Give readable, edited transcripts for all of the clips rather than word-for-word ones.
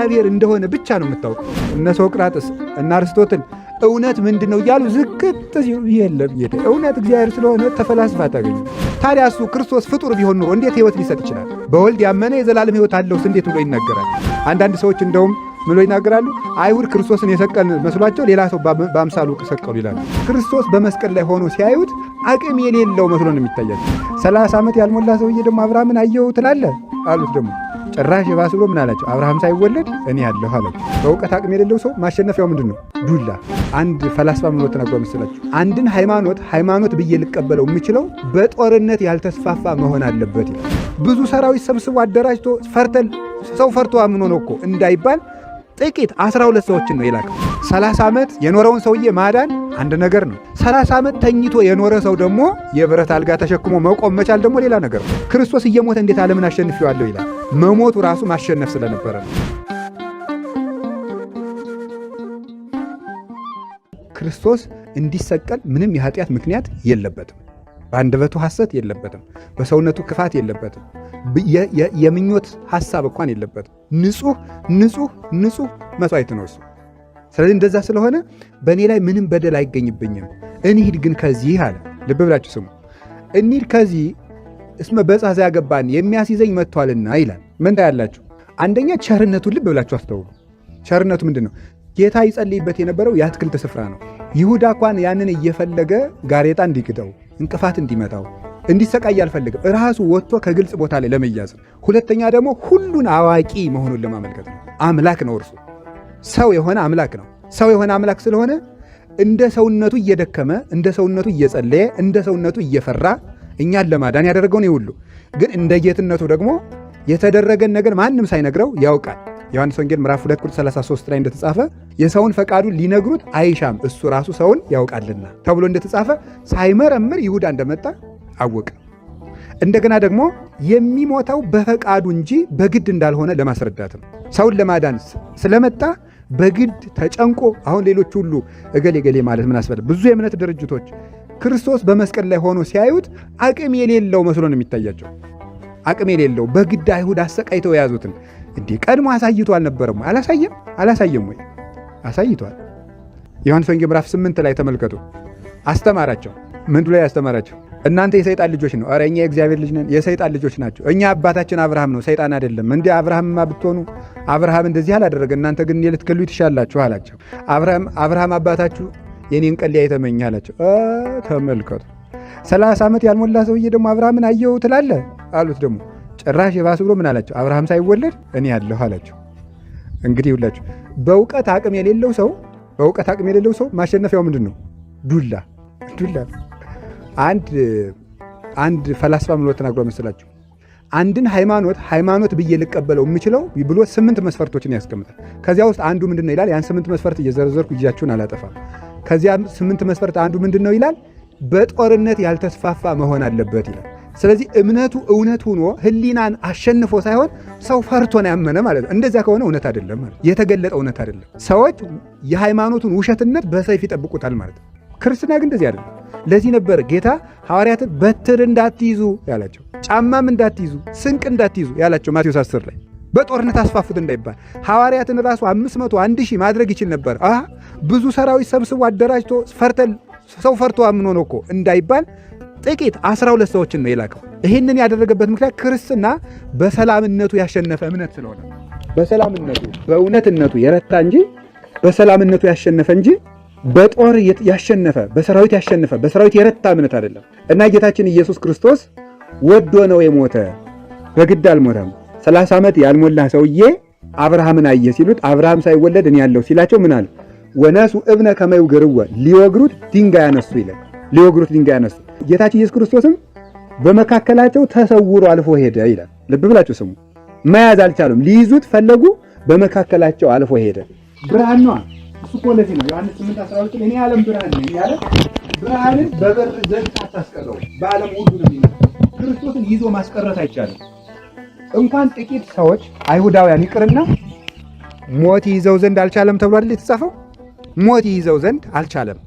እግዚአብሔር እንደሆነ ብቻ ነው የምታውቀው። እነ ሶቅራጥስ እና አርስቶትል እውነት ምንድነው እያሉ ዝቅጥ የለም እውነት እግዚአብሔር ስለሆነ ተፈላስፋ ታገኙ። ታዲያ እሱ ክርስቶስ ፍጡር ቢሆን ኑሮ እንዴት ሕይወት ሊሰጥ ይችላል? በወልድ ያመነ የዘላለም ሕይወት አለውስ እንዴት ብሎ ይናገራል? አንዳንድ ሰዎች እንደውም ምን ብሎ ይናገራሉ? አይሁድ ክርስቶስን የሰቀል መስሏቸው ሌላ ሰው በአምሳሉ ሰቀሉ ይላሉ። ክርስቶስ በመስቀል ላይ ሆኖ ሲያዩት አቅም የሌለው መስሎ ነው የሚታያቸው። 30 ዓመት ያልሞላ ሰውዬ ደግሞ አብርሃምን አየው ትላለ አሉት። ደግሞ ጭራሽ የባስ ብሎ ምን አላቸው? አብርሃም ሳይወለድ እኔ ያለሁ አላቸው። በእውቀት አቅም የሌለው ሰው ማሸነፊያው ምንድን ነው? ዱላ። አንድ ፈላስፋ ምን ብሎ ተናግሯል መሰላችሁ? አንድን ሃይማኖት ብዬ ልቀበለው የምችለው በጦርነት ያልተስፋፋ መሆን አለበት ይላል። ብዙ ሰራዊት ሰብስቦ አደራጅቶ ሰው ፈርቶ አምኖ ነው እኮ እንዳይባል ጥቂት 12 ሰዎችን ነው የላከው። 30 ዓመት የኖረውን ሰውዬ ማዳን አንድ ነገር ነው። 30 ዓመት ተኝቶ የኖረ ሰው ደግሞ የብረት አልጋ ተሸክሞ መቆም መቻል ደግሞ ሌላ ነገር ነው። ክርስቶስ እየሞተ እንዴት ዓለምን አሸንፌዋለሁ ይላል? መሞቱ ራሱ ማሸነፍ ስለነበረ ነው። ክርስቶስ እንዲሰቀል ምንም የኃጢአት ምክንያት የለበትም። በአንደበቱ ሐሰት የለበትም። በሰውነቱ ክፋት የለበትም። የምኞት ሐሳብ እንኳን የለበትም። ንጹህ መስዋዕት ነው እሱ። ስለዚህ እንደዛ ስለሆነ በእኔ ላይ ምንም በደል አይገኝብኝም። እንሂድ ግን ከዚህ አለ። ልብ ብላችሁ ስሙ። እንሂድ ከዚህ እስመ በጻዛ ያገባን የሚያስይዘኝ መጥቷልና ይላል። ምን ታያላችሁ? አንደኛ ቸርነቱን ልብ ብላችሁ አስተውሉ። ቸርነቱ ምንድን ነው? ጌታ ይጸልይበት የነበረው የአትክልት ስፍራ ነው። ይሁዳ እንኳን ያንን እየፈለገ ጋሬጣ እንዲግደው እንቅፋት እንዲመታው እንዲሰቃይ አልፈልግም። ራሱ ወጥቶ ከግልጽ ቦታ ላይ ለመያዝ። ሁለተኛ ደግሞ ሁሉን አዋቂ መሆኑን ለማመልከት ነው። አምላክ ነው እርሱ። ሰው የሆነ አምላክ ነው። ሰው የሆነ አምላክ ስለሆነ እንደ ሰውነቱ እየደከመ፣ እንደ ሰውነቱ እየጸለየ፣ እንደ ሰውነቱ እየፈራ እኛን ለማዳን ያደረገውን ይሁሉ ግን እንደ ጌትነቱ ደግሞ የተደረገን ነገር ማንም ሳይነግረው ያውቃል። ዮሐንስ ወንጌል ምዕራፍ 2 ቁጥር 33 ላይ እንደተጻፈ የሰውን ፈቃዱን ሊነግሩት አይሻም እሱ ራሱ ሰውን ያውቃልና ተብሎ እንደተጻፈ ሳይመረምር ይሁዳ እንደመጣ አወቀ። እንደገና ደግሞ የሚሞተው በፈቃዱ እንጂ በግድ እንዳልሆነ ለማስረዳት ነው። ሰውን ለማዳን ስለመጣ በግድ ተጨንቆ አሁን ሌሎች ሁሉ እገሌ ማለት ምን አስፈለገ? ብዙ የእምነት ድርጅቶች ክርስቶስ በመስቀል ላይ ሆኖ ሲያዩት አቅም የሌለው መስሎ ነው የሚታያቸው። አቅም የሌለው በግድ አይሁድ አሰቃይተው የያዙትን እንዲህ ቀድሞ አሳይቶ አልነበረም? አላሳየም ወይ? አሳይቷል። ዮሐንስ ወንጌል ምዕራፍ 8 ላይ ተመልከቱ። አስተማራቸው። ምን ብሎ ያስተማራቸው? እናንተ የሰይጣን ልጆች ነው። ኧረ እኛ የእግዚአብሔር ልጅ ነን። የሰይጣን ልጆች ናቸው። እኛ አባታችን አብርሃም ነው፣ ሰይጣን አይደለም። እንዲህ አብርሃምማ ብትሆኑ አብርሃም እንደዚህ አላደረገ፣ እናንተ ግን ልትገሉ ትሻላችሁ አላቸው። አብርሃም አባታችሁ የኔን ቀሊያ የተመኘ አላቸው። ተመልከቱ። 30 ዓመት ያልሞላ ሰውዬ ደግሞ አብርሃምን አየው ትላለ አሉት። ደግሞ ጭራሽ የባስ ብሎ ምን አላቸው? አብርሃም ሳይወለድ እኔ ያለሁ አላቸው። እንግዲህ ሁላችሁ በእውቀት አቅም የሌለው ሰው ማሸነፊያው ምንድን ነው? ዱላ። አንድ ፈላስፋ ምን ብሎ ተናግሯል መሰላችሁ? አንድን ሃይማኖት ብዬ ልቀበለው የምችለው ብሎ 8 መስፈርቶችን ያስቀምጣል። ከዚያ ውስጥ አንዱ ምንድን ነው ይላል? ያን 8 መስፈርት እየዘረዘርኩ እጃችሁን አላጠፋም። ከዚያ 8 መስፈርት አንዱ ምንድን ነው ይላል? በጦርነት ያልተስፋፋ መሆን አለበት ይላል። ስለዚህ እምነቱ እውነት ሆኖ ሕሊናን አሸንፎ ሳይሆን ሰው ፈርቶ ነው ያመነ ማለት ነው። እንደዚያ ከሆነ እውነት አይደለም ማለት፣ የተገለጠ እውነት አይደለም። ሰዎች የሃይማኖቱን ውሸትነት በሰይፍ ይጠብቁታል ማለት ነው። ክርስትና ግን እንደዚህ አይደለም። ለዚህ ነበር ጌታ ሐዋርያትን በትር እንዳትይዙ ያላቸው፣ ጫማም እንዳትይዙ፣ ስንቅ እንዳትይዙ ያላቸው ማቴዎስ 10 ላይ። በጦርነት አስፋፉት እንዳይባል ሐዋርያትን ራሱ 500 1000 ማድረግ ይችል ነበር። ብዙ ሰራዊት ሰብስቦ አደራጅቶ ሰው ፈርቶ አምኖ ነው እኮ እንዳይባል ጥቂት 12 ሰዎችን ነው የላከው። ይህንን ያደረገበት ምክንያት ክርስትና በሰላምነቱ ያሸነፈ እምነት ስለሆነ፣ በሰላምነቱ በእውነትነቱ የረታ እንጂ በሰላምነቱ ያሸነፈ እንጂ በጦር ያሸነፈ በሰራዊት ያሸነፈ በሰራዊት የረታ እምነት አይደለም። እና ጌታችን ኢየሱስ ክርስቶስ ወዶ ነው የሞተ፣ በግድ አልሞተም። 30 ዓመት ያልሞላ ሰውዬ አብርሃምን አየ ሲሉት አብርሃም ሳይወለድ እኔ ያለሁ ሲላቸው ምን አለ? ወነሱ እብነ ከመ ይውግርወ ሊወግሩት ድንጋይ ያነሱ ይላል። ሊወግሩት ድንጋይ ያነሱ። ጌታችን ኢየሱስ ክርስቶስም በመካከላቸው ተሰውሮ አልፎ ሄደ ይላል። ልብ ብላችሁ ስሙ። መያዝ አልቻሉም፣ ሊይዙት ፈለጉ፣ በመካከላቸው አልፎ ሄደ። ብርሃን ነው እሱ እኮ ለዚህ ነው ዮሐንስ 8:12 እኔ ዓለም ብርሃን ነኝ ያለ። ብርሃንን በበር ዘግታ አታስቀረው፣ በዓለም ሁሉ ነው የሚኖር። ክርስቶስን ይዞ ማስቀረት አይቻልም። እንኳን ጥቂት ሰዎች አይሁዳውያን ይቅርና ሞት ይዘው ዘንድ አልቻለም ተብሎ አይደል የተጻፈው? ሞት ይዘው ዘንድ አልቻለም።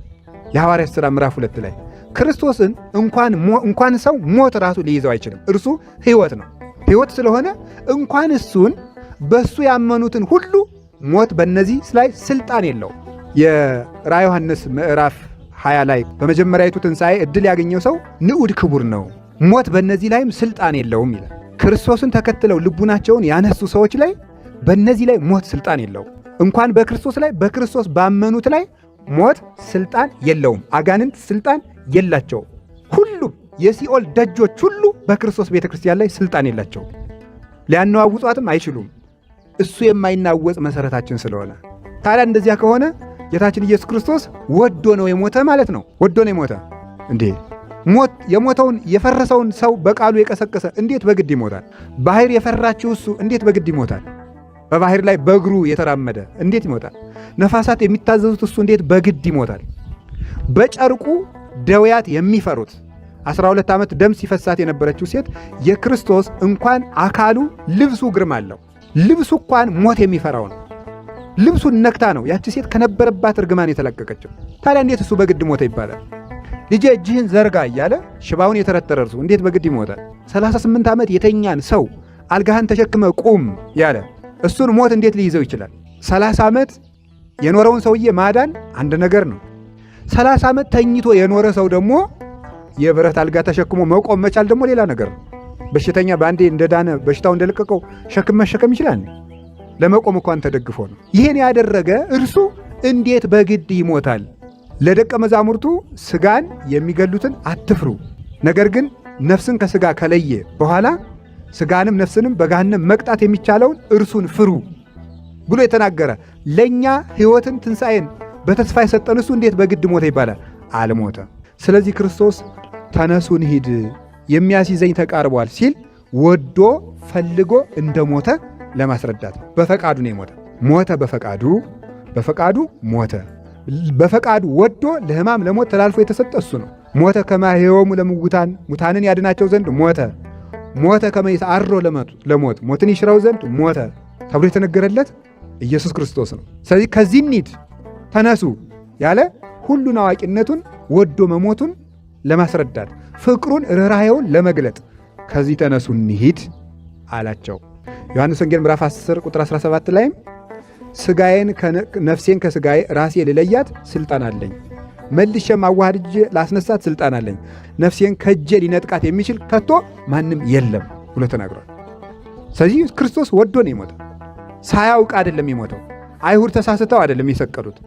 የሐዋርያት ሥራ ምዕራፍ 2 ላይ ክርስቶስን እንኳን ሰው ሞት ራሱ ሊይዘው አይችልም። እርሱ ሕይወት ነው። ሕይወት ስለሆነ እንኳን እሱን በሱ ያመኑትን ሁሉ ሞት በእነዚህ ላይ ስልጣን የለው። የራዕየ ዮሐንስ ምዕራፍ 20 ላይ በመጀመሪያዊቱ ትንሣኤ ዕድል ያገኘው ሰው ንዑድ ክቡር ነው፣ ሞት በእነዚህ ላይም ስልጣን የለውም ይላል። ክርስቶስን ተከትለው ልቡናቸውን ያነሱ ሰዎች ላይ በእነዚህ ላይ ሞት ስልጣን የለውም። እንኳን በክርስቶስ ላይ በክርስቶስ ባመኑት ላይ ሞት ስልጣን የለውም። አጋንንት ስልጣን የላቸውም። ሁሉም የሲኦል ደጆች ሁሉ በክርስቶስ ቤተ ክርስቲያን ላይ ስልጣን የላቸውም። ሊያነዋውጧትም አይችሉም። እሱ የማይናወጽ መሠረታችን ስለሆነ። ታዲያ እንደዚያ ከሆነ ጌታችን ኢየሱስ ክርስቶስ ወዶ ነው የሞተ ማለት ነው። ወዶ ነው የሞተ እንዴ? ሞት የሞተውን የፈረሰውን ሰው በቃሉ የቀሰቀሰ እንዴት በግድ ይሞታል? ባህር የፈራችው እሱ እንዴት በግድ ይሞታል? በባህር ላይ በእግሩ የተራመደ እንዴት ይሞታል? ነፋሳት የሚታዘዙት እሱ እንዴት በግድ ይሞታል? በጨርቁ ደውያት የሚፈሩት 12 ዓመት ደም ሲፈሳት የነበረችው ሴት የክርስቶስ እንኳን አካሉ ልብሱ ግርማ አለው። ልብሱ እንኳን ሞት የሚፈራው ነው። ልብሱን ነክታ ነው ያቺ ሴት ከነበረባት እርግማን የተለቀቀችው። ታዲያ እንዴት እሱ በግድ ሞተ ይባላል? ልጄ እጅህን ዘርጋ እያለ ሽባውን የተረተረ እርሱ እንዴት በግድ ይሞታል? 38 ዓመት የተኛን ሰው አልጋህን ተሸክመ ቁም ያለ እሱን ሞት እንዴት ሊይዘው ይችላል? 30 ዓመት የኖረውን ሰውዬ ማዳን አንድ ነገር ነው። 30 ዓመት ተኝቶ የኖረ ሰው ደግሞ የብረት አልጋ ተሸክሞ መቆም መቻል ደግሞ ሌላ ነገር ነው። በሽተኛ በአንዴ እንደዳነ በሽታው እንደለቀቀው ሸክም መሸከም ይችላል? ለመቆም እንኳን ተደግፎ ነው። ይህን ያደረገ እርሱ እንዴት በግድ ይሞታል? ለደቀ መዛሙርቱ ሥጋን የሚገሉትን አትፍሩ፣ ነገር ግን ነፍስን ከሥጋ ከለየ በኋላ ሥጋንም ነፍስንም በገሃነም መቅጣት የሚቻለውን እርሱን ፍሩ ብሎ የተናገረ ለእኛ ሕይወትን ትንሣኤን በተስፋ የሰጠን እሱ እንዴት በግድ ሞተ ይባላል? አልሞተም። ስለዚህ ክርስቶስ ተነሱ እንሂድ የሚያስይዘኝ ተቃርቧል ሲል ወዶ ፈልጎ እንደሞተ ለማስረዳት ነው። በፈቃዱ ነው የሞተ። ሞተ በፈቃዱ ሞተ። በፈቃዱ ወዶ ለሕማም ለሞት ተላልፎ የተሰጠ እሱ ነው። ሞተ ከመ ይሕዮሙ ለምውታን ሙታንን ያድናቸው ዘንድ ሞተ ከመ ይስዓሮ ለሞት ሞትን ይሽረው ዘንድ ሞተ ተብሎ የተነገረለት ኢየሱስ ክርስቶስ ነው። ስለዚህ ከዚህ እንሂድ ተነሱ ያለ ሁሉን አዋቂነቱን ወዶ መሞቱን ለማስረዳት ፍቅሩን ርኅራኄውን ለመግለጥ ከዚህ ተነሱ እንሂድ አላቸው። ዮሐንስ ወንጌል ምዕራፍ 10 ቁጥር 17 ላይም ነፍሴን ከሥጋዬ ራሴ ልለያት ስልጣን አለኝ፣ መልሼም አዋህድጄ ላስነሳት ስልጣን አለኝ፣ ነፍሴን ከእጄ ሊነጥቃት የሚችል ከቶ ማንም የለም ብሎ ተናግሯል። ስለዚህ ክርስቶስ ወዶ ነው የሞተው። ሳያውቅ አይደለም የሞተው። አይሁድ ተሳስተው አይደለም የሰቀሉት።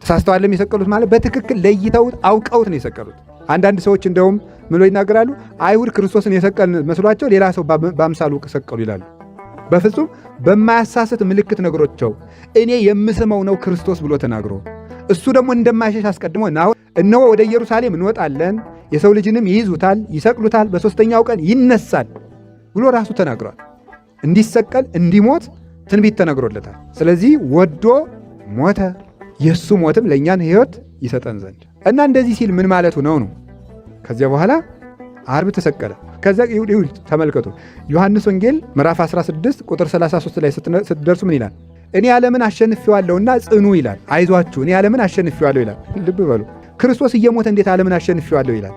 ተሳስተው አይደለም የሰቀሉት ማለት በትክክል ለይተውት አውቀውት ነው የሰቀሉት። አንዳንድ ሰዎች እንደውም ምሎ ይናገራሉ፣ አይሁድ ክርስቶስን የሰቀልን መስሏቸው ሌላ ሰው በአምሳሉ ሰቀሉ ይላሉ። በፍጹም በማያሳስት ምልክት ነግሮቸው እኔ የምስመው ነው ክርስቶስ ብሎ ተናግሮ እሱ ደግሞ እንደማይሸሽ አስቀድሞ እነሆ ወደ ኢየሩሳሌም እንወጣለን፣ የሰው ልጅንም ይይዙታል፣ ይሰቅሉታል፣ በሦስተኛው ቀን ይነሳል ብሎ ራሱ ተናግሯል። እንዲሰቀል እንዲሞት ትንቢት ተነግሮለታል። ስለዚህ ወዶ ሞተ። የእሱ ሞትም ለእኛን ሕይወት ይሰጠን ዘንድ እና እንደዚህ ሲል ምን ማለቱ ነው? ከዚያ በኋላ ዓርብ ተሰቀለ። ከዛ ተመልከቱ ዮሐንስ ወንጌል ምዕራፍ 16 ቁጥር 33 ላይ ስትደርሱ ምን ይላል? እኔ ዓለምን አሸንፌዋለሁና ጽኑ ይላል። አይዟችሁ እኔ ዓለምን አሸንፌዋለሁ ይላል። ልብ በሉ ክርስቶስ እየሞተ እንዴት ዓለምን አሸንፌዋለሁ ይላል?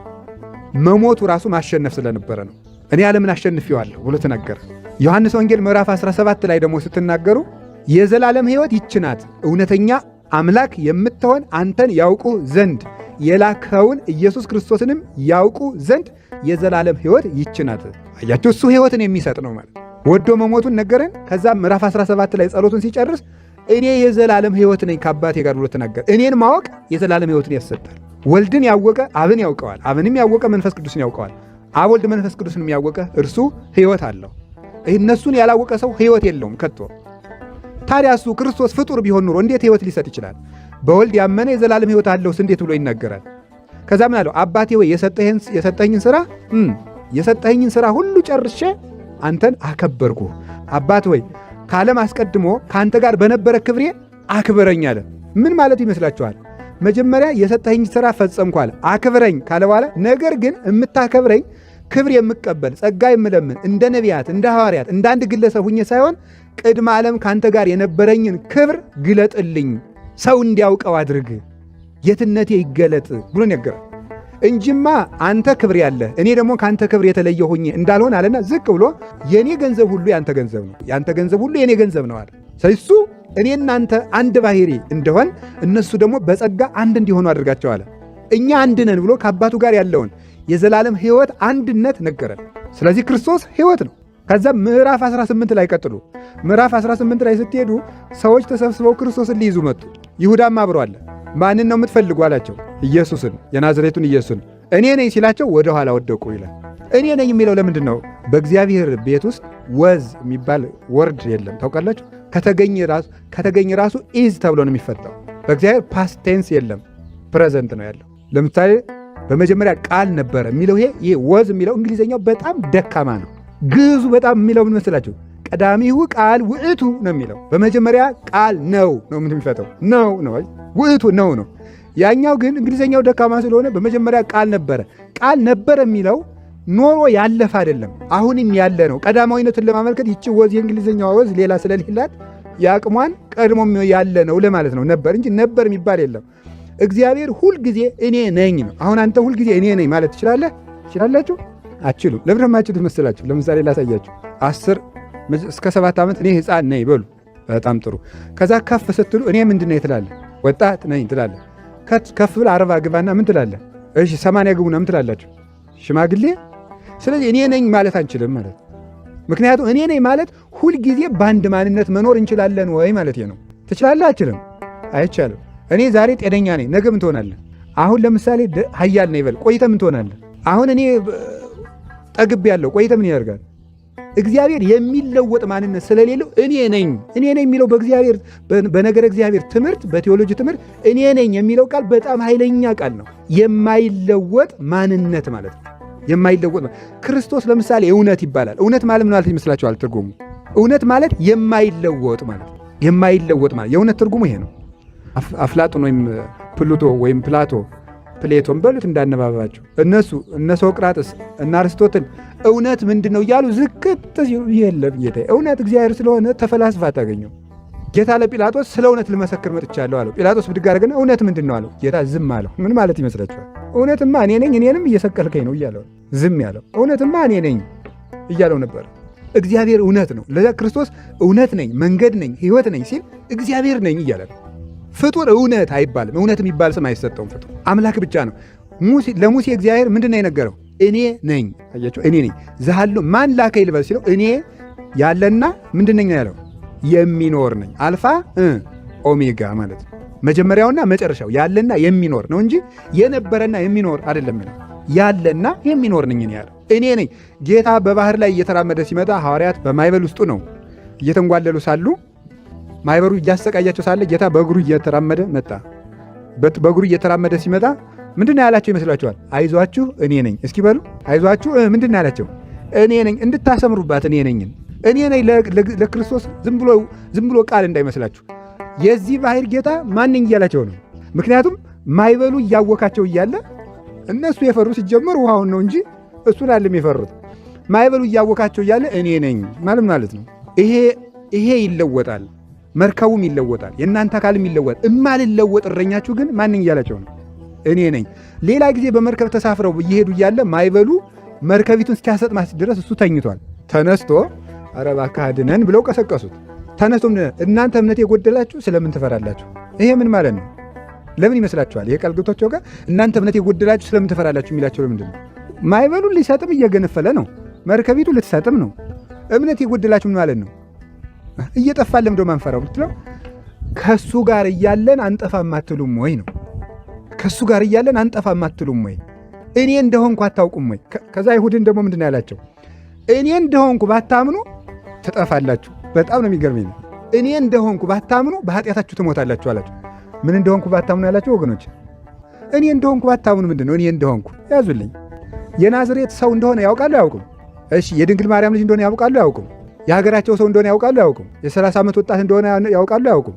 መሞቱ ራሱ ማሸነፍ ስለነበረ ነው። እኔ ዓለምን አሸንፌዋለሁ ብሎ ተናገረ። ዮሐንስ ወንጌል ምዕራፍ 17 ላይ ደግሞ ስትናገሩ የዘላለም ሕይወት ይህች ናት፣ እውነተኛ አምላክ የምትሆን አንተን ያውቁ ዘንድ የላከውን ኢየሱስ ክርስቶስንም ያውቁ ዘንድ የዘላለም ሕይወት ይህች ናት። አያችሁ፣ እሱ ሕይወትን የሚሰጥ ነው ማለት ወዶ መሞቱን ነገረን። ከዛ ምዕራፍ 17 ላይ ጸሎቱን ሲጨርስ እኔ የዘላለም ሕይወት ነኝ ከአባቴ ጋር ብሎ ተናገረ። እኔን ማወቅ የዘላለም ሕይወትን ያሰጣል። ወልድን ያወቀ አብን ያውቀዋል፣ አብንም ያወቀ መንፈስ ቅዱስን ያውቀዋል። አብ ወልድ መንፈስ ቅዱስን የሚያወቀ እርሱ ሕይወት አለው። እነሱን ያላወቀ ሰው ሕይወት የለውም ከቶ። ታዲያ እሱ ክርስቶስ ፍጡር ቢሆን ኑሮ እንዴት ሕይወት ሊሰጥ ይችላል? በወልድ ያመነ የዘላለም ሕይወት አለውስ እንዴት ብሎ ይናገራል? ከዛ ምን አለው? አባቴ ወይ የሰጠኸኝን ሥራ ሁሉ ጨርሼ አንተን አከበርኩ። አባት ወይ ከዓለም አስቀድሞ ከአንተ ጋር በነበረ ክብሬ አክብረኝ አለ። ምን ማለቱ ይመስላችኋል? መጀመሪያ የሰጠኸኝ ሥራ ፈጸምኩ አለ። አክብረኝ ካለ በኋላ ነገር ግን የምታከብረኝ ክብር የምቀበል ጸጋ የምለምን እንደ ነቢያት እንደ ሐዋርያት እንደ አንድ ግለሰብ ሁኜ ሳይሆን ቅድመ ዓለም ከአንተ ጋር የነበረኝን ክብር ግለጥልኝ፣ ሰው እንዲያውቀው አድርግ፣ ጌትነቴ ይገለጥ ብሎ ነገራል። እንጂማ አንተ ክብር ያለ እኔ ደግሞ ከአንተ ክብር የተለየ ሆኜ እንዳልሆን አለና ዝቅ ብሎ የኔ ገንዘብ ሁሉ ያንተ ገንዘብ ነው፣ ያንተ ገንዘብ ሁሉ የኔ ገንዘብ ነው አለ። ስለዚህ እሱ እኔ እናንተ አንድ ባህሪ እንደሆን እነሱ ደግሞ በጸጋ አንድ እንዲሆኑ አድርጋቸው አለ። እኛ አንድ ነን ብሎ ከአባቱ ጋር ያለውን የዘላለም ሕይወት አንድነት ነገረን። ስለዚህ ክርስቶስ ሕይወት ነው። ከዛ ምዕራፍ 18 ላይ ቀጥሉ። ምዕራፍ 18 ላይ ስትሄዱ ሰዎች ተሰብስበው ክርስቶስን ሊይዙ መጡ። ይሁዳም አብሮ አለ። ማንን ነው የምትፈልጉ አላቸው። ኢየሱስን፣ የናዝሬቱን ኢየሱስን። እኔ ነኝ ሲላቸው ወደ ኋላ ወደቁ ይላል። እኔ ነኝ የሚለው ለምንድን ነው? በእግዚአብሔር ቤት ውስጥ ወዝ የሚባል ወርድ የለም ታውቃላችሁ። ከተገኘ ራሱ ኢዝ ተብሎ ነው የሚፈታው። በእግዚአብሔር ፓስት ቴንስ የለም፣ ፕሬዘንት ነው ያለው። ለምሳሌ በመጀመሪያ ቃል ነበረ የሚለው ይሄ ወዝ የሚለው እንግሊዝኛው በጣም ደካማ ነው። ግዕዙ በጣም የሚለው ምን መስላችሁ? ቀዳሚሁ ቃል ውእቱ ነው የሚለው። በመጀመሪያ ቃል ነው የሚፈተው ነው ውእቱ ነው። ያኛው ግን እንግሊዝኛው ደካማ ስለሆነ በመጀመሪያ ቃል ነበረ። ቃል ነበረ የሚለው ኖሮ ያለፈ አይደለም፣ አሁንም ያለ ነው። ቀዳማዊነቱን ለማመልከት ይቺ ወዝ የእንግሊዝኛዋ ወዝ ሌላ ስለሌላት የአቅሟን ቀድሞም ያለ ነው ለማለት ነው ነበር እንጂ ነበር የሚባል የለም። እግዚአብሔር ሁልጊዜ እኔ ነኝ ነው። አሁን አንተ ሁልጊዜ እኔ ነኝ ማለት ትችላለህ? ትችላላችሁ? አትችሉም። ለምን የማትችሉት መሰላችሁ? ለምሳሌ ላሳያችሁ። 10 እስከ 7 ዓመት እኔ ሕፃን ነኝ በሉ። በጣም ጥሩ። ከዛ ከፍ ስትሉ እኔ ምንድን ነኝ ትላለህ? ወጣት ነኝ ትላለህ። ከፍ ብለህ 40 ግባና ምን ትላለህ? እሺ 80 ግቡና ምን ትላላችሁ? ሽማግሌ። ስለዚህ እኔ ነኝ ማለት አንችልም ማለት። ምክንያቱም እኔ ነኝ ማለት ሁልጊዜ በአንድ ማንነት መኖር እንችላለን ወይ ማለት ነው። ትችላለህ? አችልም፣ አይቻልም። እኔ ዛሬ ጤነኛ ነኝ፣ ነገ ምን ትሆናለህ? አሁን ለምሳሌ ኃያል ነኝ በል፣ ቆይተህ ምን ትሆናለህ? አሁን እኔ ጠግብ ያለው ቆይተህ ምን ያደርጋል? እግዚአብሔር የሚለወጥ ማንነት ስለሌለው እኔ ነኝ የሚለው በእግዚአብሔር በነገረ እግዚአብሔር ትምህርት በቴዎሎጂ ትምህርት እኔ ነኝ የሚለው ቃል በጣም ኃይለኛ ቃል ነው። የማይለወጥ ማንነት ማለት ነው። የማይለወጥ ክርስቶስ ለምሳሌ እውነት ይባላል። እውነት ማለት ምን ማለት ይመስላችኋል? ትርጉሙ እውነት ማለት የማይለወጥ ማለት ነው። የማይለወጥ ማለት የእውነት ትርጉሙ ይሄ ነው። አፍላጦን ወይም ፕሉቶ ወይም ፕሌቶን በሉት እንዳነባባቸው እነ ሶቅራጥስ እና አርስቶትል እውነት ምንድን ነው እያሉ ዝክት ሲሉ የለም ጌታ እውነት እግዚአብሔር ስለሆነ ተፈላስፋ አታገኘው። ጌታ ለጲላጦስ ስለ እውነት ልመሰክር መጥቻለሁ አለው። ጲላጦስ ብድግ አደረገና እውነት ምንድን ነው አለው። ጌታ ዝም አለው። ምን ማለት ይመስላችኋል? እውነትማ እኔ ነኝ፣ እኔንም እየሰቀልከኝ ነው እያለው ዝም ያለው። እውነትማ እኔ ነኝ እያለው ነበር። እግዚአብሔር እውነት ነው። ለዛ ክርስቶስ እውነት ነኝ፣ መንገድ ነኝ፣ ሕይወት ነኝ ሲል እግዚአብሔር ነኝ እያለ ነው። ፍጡር እውነት አይባልም። እውነት የሚባል ስም አይሰጠውም። ፍጡር አምላክ ብቻ ነው። ለሙሴ እግዚአብሔር ምንድን ነው የነገረው? እኔ ነኝ። አያችሁ፣ እኔ ነኝ። ዘሃሎ ማን ላከኝ ልበል ሲለው እኔ ያለና ምንድን ነኝ ያለው? የሚኖር ነኝ። አልፋ ኦሜጋ ማለት ነው። መጀመሪያውና መጨረሻው ያለና የሚኖር ነው እንጂ የነበረና የሚኖር አይደለም። ያለና የሚኖር ነኝ ያለው እኔ ነኝ። ጌታ በባህር ላይ እየተራመደ ሲመጣ ሐዋርያት በማይበል ውስጡ ነው እየተንጓለሉ ሳሉ ማይበሩ እያሰቃያቸው ሳለ ጌታ በእግሩ እየተራመደ መጣ። በእግሩ እየተራመደ ሲመጣ ምንድን ያላቸው ይመስላችኋል? አይዟችሁ እኔ ነኝ። እስኪ በሉ አይዟችሁ። ምንድን ያላቸው? እኔ ነኝ። እንድታሰምሩባት እኔ ነኝ ለክርስቶስ ዝም ብሎ ቃል እንዳይመስላችሁ። የዚህ ባህር ጌታ ማንኝ እያላቸው ነው። ምክንያቱም ማይበሉ እያወካቸው እያለ እነሱ የፈሩ ሲጀመር ውሃውን ነው እንጂ እሱን አለም የፈሩት። ማይበሉ እያወካቸው እያለ እኔ ነኝ ማለት ነው። ይሄ ይለወጣል። መርከቡም ይለወጣል። የእናንተ አካልም ይለወጣል። እማልለወጥ እረኛችሁ ግን ማንኝ እያላቸው ነው? እኔ ነኝ። ሌላ ጊዜ በመርከብ ተሳፍረው እየሄዱ እያለ ማይበሉ መርከቢቱን እስኪያሰጥማት ድረስ እሱ ተኝቷል። ተነስቶ ኧረ እባክህ አድነን ብለው ቀሰቀሱት። ተነስቶ እናንተ እምነት የጎደላችሁ ስለምን ትፈራላችሁ? ይሄ ምን ማለት ነው? ለምን ይመስላችኋል? ይሄ ቃል ገብቷቸው ጋር እናንተ እምነት የጎደላችሁ ስለምን ትፈራላችሁ የሚላቸው ለምንድን ነው? ማይበሉን ሊሰጥም እየገነፈለ ነው። መርከቢቱ ልትሰጥም ነው። እምነት የጎደላችሁ ምን ማለት ነው? እየጠፋን ለምዶ ማንፈራው ብትለው ከሱ ጋር እያለን አንጠፋም አትሉም ወይ ነው። ከሱ ጋር እያለን አንጠፋም አትሉም ወይ? እኔ እንደሆንኩ አታውቁም ወይ? ከዛ አይሁድን ደግሞ ምንድን ያላቸው? እኔ እንደሆንኩ ባታምኑ ትጠፋላችሁ። በጣም ነው የሚገርመኝ። እኔ እንደሆንኩ ባታምኑ በኃጢአታችሁ ትሞታላችሁ አላቸው። ምን እንደሆንኩ ባታምኑ ያላቸው ወገኖች? እኔ እንደሆንኩ ባታምኑ ምንድን ነው? እኔ እንደሆንኩ ያዙልኝ። የናዝሬት ሰው እንደሆነ ያውቃሉ አያውቁም? እሺ የድንግል ማርያም ልጅ እንደሆነ ያውቃሉ አያውቁም? የሀገራቸው ሰው እንደሆነ ያውቃሉ አያውቁም? የ30 ዓመት ወጣት እንደሆነ ያውቃሉ አያውቁም?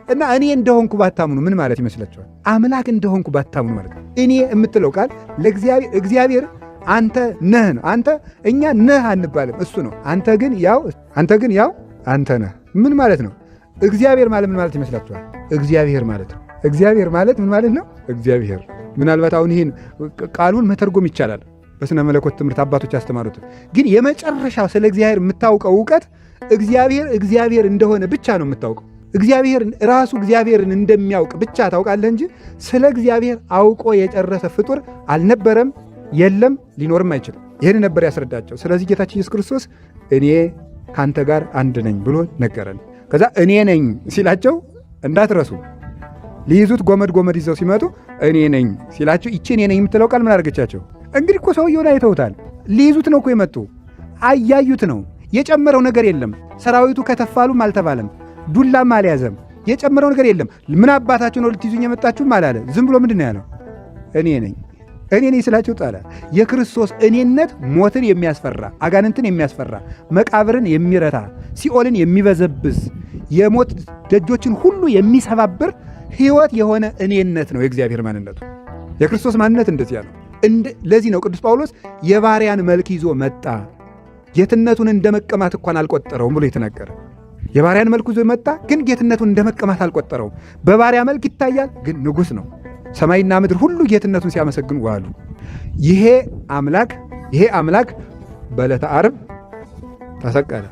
እና እኔ እንደሆንኩ ባታምኑ ምን ማለት ይመስላችኋል? አምላክ እንደሆንኩ ባታምኑ ማለት ነው። እኔ የምትለው ቃል ለእግዚአብሔር አንተ ነህ ነው። አንተ እኛ ነህ አንባልም፣ እሱ ነው። አንተ ግን ያው አንተ ነህ። ምን ማለት ነው? እግዚአብሔር ማለት ምን ማለት ይመስላችኋል? እግዚአብሔር ማለት ነው። እግዚአብሔር ማለት ምን ማለት ነው? እግዚአብሔር ምናልባት አሁን ይህን ቃሉን መተርጎም ይቻላል በስነ መለኮት ትምህርት አባቶች ያስተማሩት። ግን የመጨረሻው ስለ እግዚአብሔር የምታውቀው እውቀት እግዚአብሔር እንደሆነ ብቻ ነው የምታውቀው። ራሱ እግዚአብሔርን እንደሚያውቅ ብቻ ታውቃለህ እንጂ ስለ እግዚአብሔር አውቆ የጨረሰ ፍጡር አልነበረም፣ የለም፣ ሊኖርም አይችልም። ይህን ነበር ያስረዳቸው። ስለዚህ ጌታችን ኢየሱስ ክርስቶስ እኔ ካንተ ጋር አንድ ነኝ ብሎ ነገረን። ከዛ እኔ ነኝ ሲላቸው እንዳትረሱ፣ ሊይዙት ጎመድ ይዘው ሲመጡ እኔ ነኝ ሲላቸው ይቺ እኔ ነኝ የምትለው ቃል ምን አድርገቻቸው? እንግዲህ እኮ ሰውየውን አይተውታል። ሊይዙት ነው እኮ የመጡ አያዩት ነው። የጨመረው ነገር የለም። ሰራዊቱ ከተፋሉም አልተባለም፣ ዱላም አልያዘም። የጨመረው ነገር የለም። ምን አባታችሁ ነው ልትይዙኝ የመጣችሁም አላለ። ዝም ብሎ ምንድን ነው ያለው? እኔ ነኝ ስላቸው ጣለ። የክርስቶስ እኔነት ሞትን የሚያስፈራ፣ አጋንንትን የሚያስፈራ፣ መቃብርን የሚረታ፣ ሲኦልን የሚበዘብዝ፣ የሞት ደጆችን ሁሉ የሚሰባብር ሕይወት የሆነ እኔነት ነው የእግዚአብሔር ማንነቱ። የክርስቶስ ማንነት እንደዚያ ነው። ለዚህ ነው ቅዱስ ጳውሎስ የባሪያን መልክ ይዞ መጣ፣ ጌትነቱን እንደ መቀማት እንኳን አልቆጠረውም ብሎ የተናገረ። የባሪያን መልክ ይዞ መጣ፣ ግን ጌትነቱን እንደ መቀማት አልቆጠረውም። በባሪያ መልክ ይታያል፣ ግን ንጉሥ ነው። ሰማይና ምድር ሁሉ ጌትነቱን ሲያመሰግኑ ዋሉ። ይሄ አምላክ በዕለተ ዓርብ ተሰቀለ።